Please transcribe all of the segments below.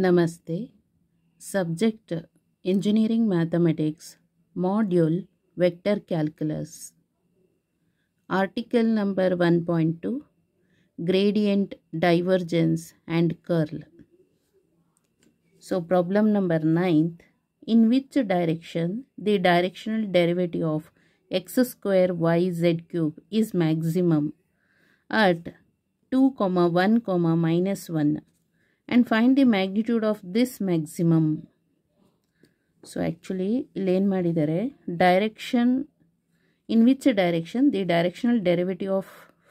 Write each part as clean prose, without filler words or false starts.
Namaste. Subject Engineering Mathematics, Module Vector Calculus. Article number 1.2 Gradient, Divergence and Curl. So problem number 9. In which direction the directional derivative of x square y z cube is maximum at 2, 1, minus 1, and find the magnitude of this maximum. So actually illen madidare direction, in which direction the directional derivative of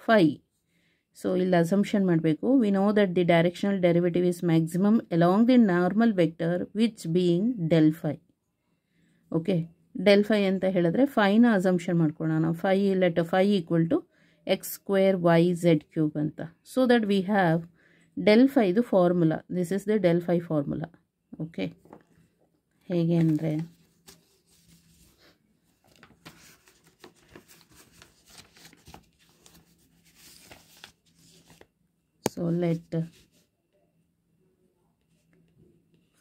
phi. So ill assumption madbeku, we know that the directional derivative is maximum along the normal vector which being del phi. Okay, del phi anta helidre phi na assumption madkolana. Phi, let phi equal to x square y z cube anta. So that we have del phi the formula. This is the del phi formula. Okay, ಹೇಗೆ ಅಂದರೆ so let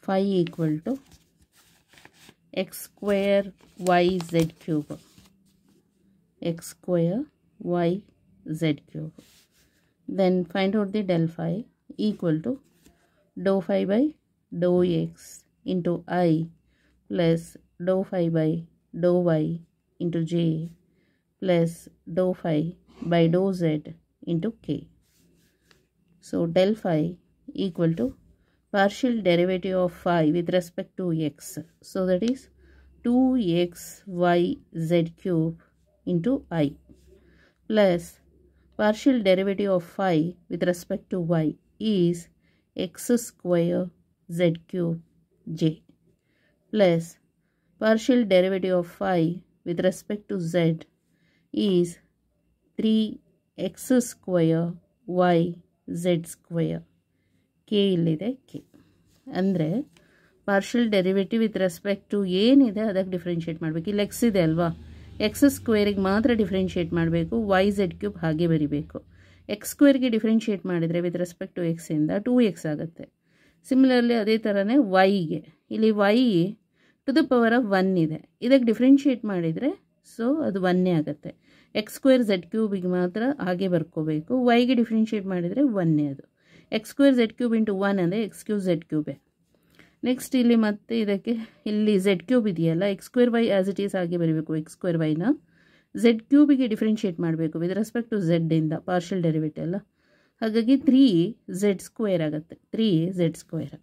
phi equal to x square y z cube, x square y z cube. Then find out the del phi equal to dou phi by dou x into I plus dou phi by dou y into j plus dou phi by dou z into k. So del phi equal to partial derivative of phi with respect to x. So that is 2x y z cube into I plus partial derivative of phi with respect to y is x square z cube j plus partial derivative of phi with respect to z is 3x square y z square. k illide k ಅಂದರೆ partial derivative with respect to ಏನಿದೆ ಅದಕ್ಕೆ differentiate ಮಾಡಬೇಕು. ಇಲ್ಲಿ X ಇದೆ ಅಲ್ವಾ, X ಸ್ಕ್ವೇರಿಗೆ ಮಾತ್ರ differentiate ಮಾಡಬೇಕು, Y Z cube ಹಾಗೆ ಬರಿಬೇಕು. ಎಕ್ಸ್ ಸ್ಕ್ವೇರ್ಗೆ ಡಿಫ್ರೆನ್ಷಿಯೇಟ್ ಮಾಡಿದರೆ ವಿತ್ ರೆಸ್ಪೆಕ್ಟ್ ಟು ಎಕ್ಸಿಂದ 2x ಆಗುತ್ತೆ. ಸಿಮಿಲರ್ಲಿ ಅದೇ ಥರನೇ ವೈಗೆ, ಇಲ್ಲಿ Y to the power of 1 ಇದೆ, ಇದಕ್ಕೆ ಡಿಫ್ರೆನ್ಷಿಯೇಟ್ ಮಾಡಿದರೆ ಸೊ ಅದು 1 ಆಗುತ್ತೆ. ಎಕ್ಸ್ ಸ್ಕ್ವೇರ್ ಝೆಡ್ ಕ್ಯೂಬಿಗೆ ಮಾತ್ರ ಹಾಗೆ ಬರ್ಕೋಬೇಕು, ವೈಗೆ ಡಿಫ್ರೆನ್ಷಿಯೇಟ್ ಮಾಡಿದರೆ 1 ಅದು. X square z cube into 1 ಅಂದರೆ ಎಕ್ಸ್ ಕ್ಯೂಬ್ ಝೆಡ್ ಕ್ಯೂಬೇ. ನೆಕ್ಸ್ಟ್ ಇಲ್ಲಿ ಮತ್ತೆ ಇದಕ್ಕೆ ಇಲ್ಲಿ ಝೆಡ್ ಕ್ಯೂಬ್ ಇದೆಯಲ್ಲ, x square y as it is ಹಾಗೆ ಬರೀಬೇಕು. ಎಕ್ಸ್ ಸ್ಕ್ವೇರ್ ವೈನ ಝೆಡ್ ಕ್ಯೂಬಿಗೆ ಡಿಫ್ರೆನ್ಷಿಯೇಟ್ ಮಾಡಬೇಕು ವಿತ್ ರೆಸ್ಪೆಕ್ಟ್ ಟು ಝೆಡ್ಡಿಂದ, ಪಾರ್ಷಿಯಲ್ ಡೆರಿವೇಟಿವ್ ಅಲ್ಲ, ಹಾಗಾಗಿ 3z ಸ್ಕ್ವೇರ್ ಆಗುತ್ತೆ, 3z square.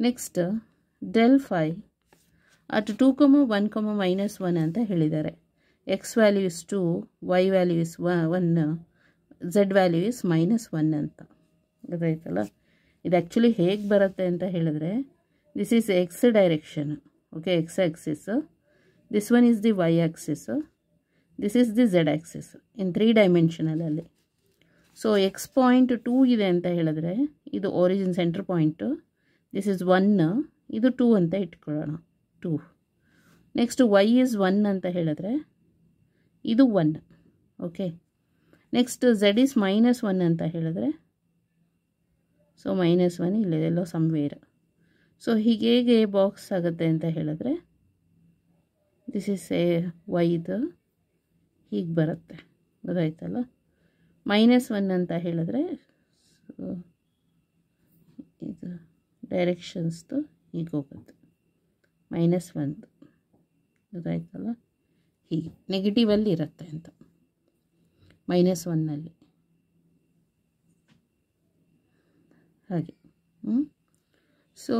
Next del phi at 2, 1, minus 1 ಅಂತ ಹೇಳಿದ್ದಾರೆ. X value is 2, y value is 1, Z value is -1 ಅಂತ ಗೊತ್ತಾಯ್ತಲ್ಲ. ಇದು ಆ್ಯಕ್ಚುಲಿ ಹೇಗೆ ಬರುತ್ತೆ ಅಂತ ಹೇಳಿದ್ರೆ, this is x direction, okay, x axis, this one is the y axis, this is the z axis in 3 ಡೈಮೆನ್ಷನಲಲ್ಲಿ. ಸೊ ಎಕ್ಸ್ ಪಾಯಿಂಟ್ 2 ಇದೆ ಅಂತ ಹೇಳಿದ್ರೆ ಇದು origin centre point, this is 1, ಇದು 2 ಅಂತ ಇಟ್ಕೊಳ್ಳೋಣ, 2. ನೆಕ್ಸ್ಟ್ ವೈ ಇಸ್ 1 ಅಂತ ಹೇಳಿದ್ರೆ ಇದು 1, ಓಕೆ. ನೆಕ್ಸ್ಟ್ ಝೆಡ್ ಇಸ್ -1 ಅಂತ ಹೇಳಿದ್ರೆ ಸೊ -1 ಇಲ್ಲೆಲ್ಲೋ ಸಮ್ವೇರ್. ಸೊ ಹೀಗೆ ಬಾಕ್ಸ್ ಆಗುತ್ತೆ ಅಂತ ಹೇಳಿದ್ರೆ ದಿಸ್ ಇಸ್ ಎ ವೈದು ಹೀಗೆ ಬರುತ್ತೆ, ಗೊತ್ತಾಯ್ತಲ್ಲ. -1 ಅಂತ ಹೇಳಿದ್ರೆ ಇದು ಡೈರೆಕ್ಷನ್ಸ್ದು ಹೀಗೆ ಹೋಗುತ್ತೆ, -1 ಗೊತ್ತಾಯ್ತಲ್ಲ, ಹೀಗೆ ನೆಗೆಟಿವಲ್ಲಿ ಇರುತ್ತೆ ಅಂತ, -1ನಲ್ಲಿ ಹಾಗೆ. ಸೊ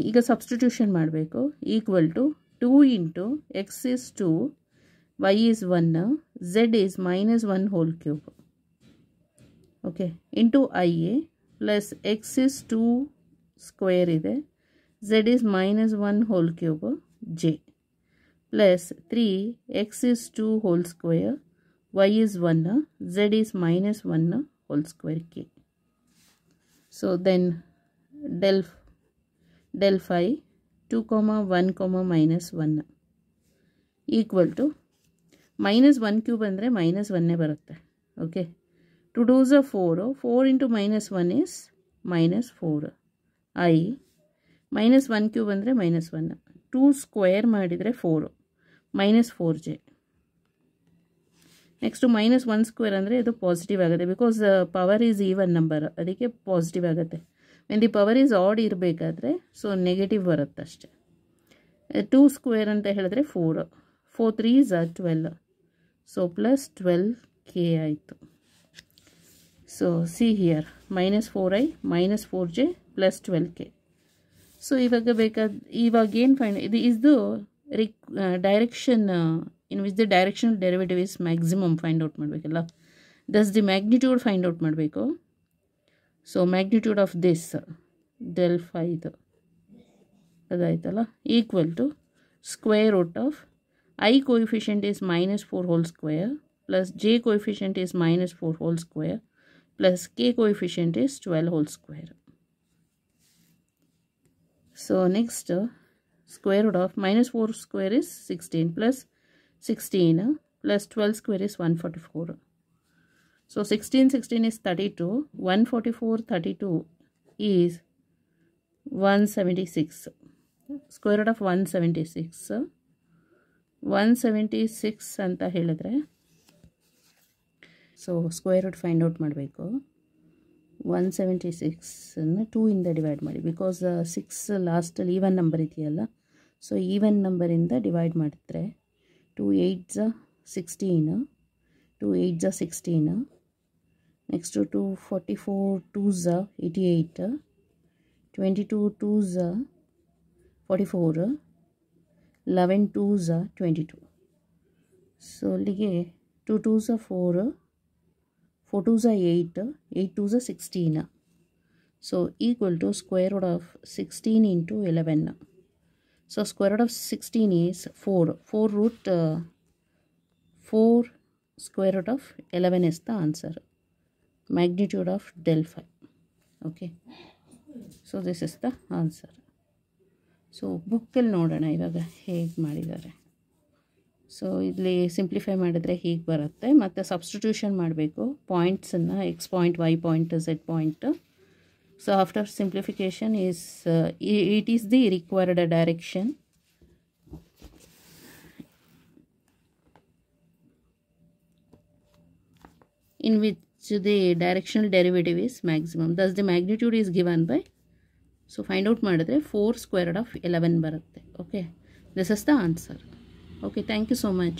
ಈಗ ಸಬ್ಸ್ಟಿಟ್ಯೂಷನ್ ಮಾಡಬೇಕು. Equal to 2 into x is 2, y is 1, z is -1 whole cube, okay, into i a plus x is 2 square ಇದೆ, z is -1 whole cube j plus 3 x is 2 whole square, y is 1, z is -1 whole square k. So then del phi 2, 1, minus 1 equal to -1 cube ಅಂದರೆ -1 ಬರುತ್ತೆ, okay. 2 2s are 4, 4 into -1 is -4, I minus 1 cube ಅಂದರೆ -1 2 square ಮಾಡಿದರೆ 4 -4j next -1 square ಅಂದರೆ ಇದು positive ಆಗುತ್ತೆ because power is even number ಅದಕ್ಕೆ positive ಆಗುತ್ತೆ when the power is add ಇರಬೇಕಾದ್ರೆ ಸೊ ನೆಗೆಟಿವ್ ಬರುತ್ತೆ ಅಷ್ಟೆ 2 ಸ್ಕ್ವೇರ್ ಅಂತ ಹೇಳಿದ್ರೆ 4 3s are 12 so plus 12k ಆಯಿತು so see here -4i -4j plus 12k so ಇವಾಗ ಏನು ಫೈಂಡ್ ಇದು direction in which the directional derivative is maximum find out ಮಾಡಬೇಕಲ್ಲ thus the magnitude find out ಮಾಡಬೇಕು so magnitude of this del ಫೈದು ಅದಾಯ್ತಲ್ಲ equal to square root of I coefficient is -4 whole square plus j coefficient is -4 whole square plus k coefficient is 12 whole square. So next square root of -4 square is 16 plus 16 plus 12 square is 144. So 16 is 32, 144 32 is 176. Square root of 176 176 ಅಂತ ಹೇಳಿದ್ರೆ so square root find out ಮಾಡಬೇಕು 176 2 ಇಂದ divide ಮಾಡಿ because 6 ಲಾಸ್ಟಲ್ಲಿ even number ಇದೆಯಲ್ಲ so even ನಂಬರಿಂದ divide ಮಾಡಿದ್ರೆ 2 8s 16 2 8s 16 next 244 2s 88 22 2s 44 11 2s 22 so ಅಲ್ಲಿಗೆ 2 2s 4 4 2s 8 8 2s 16 so equal to square root of 16 into 11 so square root of 16 is 4 root 4 square root of 11 is the answer magnitude of del phi okay so this is the answer so ಬುಕ್ಕಲ್ಲಿ ನೋಡೋಣ ಇವಾಗ ಹೇಗೆ ಮಾಡಿದ್ದಾರೆ so ಇಲ್ಲಿ simplify ಮಾಡಿದ್ರೆ ಹೀಗೆ ಬರುತ್ತೆ ಮತ್ತು ಸಬ್ಸ್ಟಿಟ್ಯೂಷನ್ ಮಾಡಬೇಕು ಪಾಯಿಂಟ್ಸನ್ನು x point y point z point so after simplification is it is the required direction in which the directional derivative is maximum thus the magnitude is given by so find out ಮಾಡಿದ್ರೆ 4 square root of 11 ಬರುತ್ತೆ okay this is the answer okay thank you so much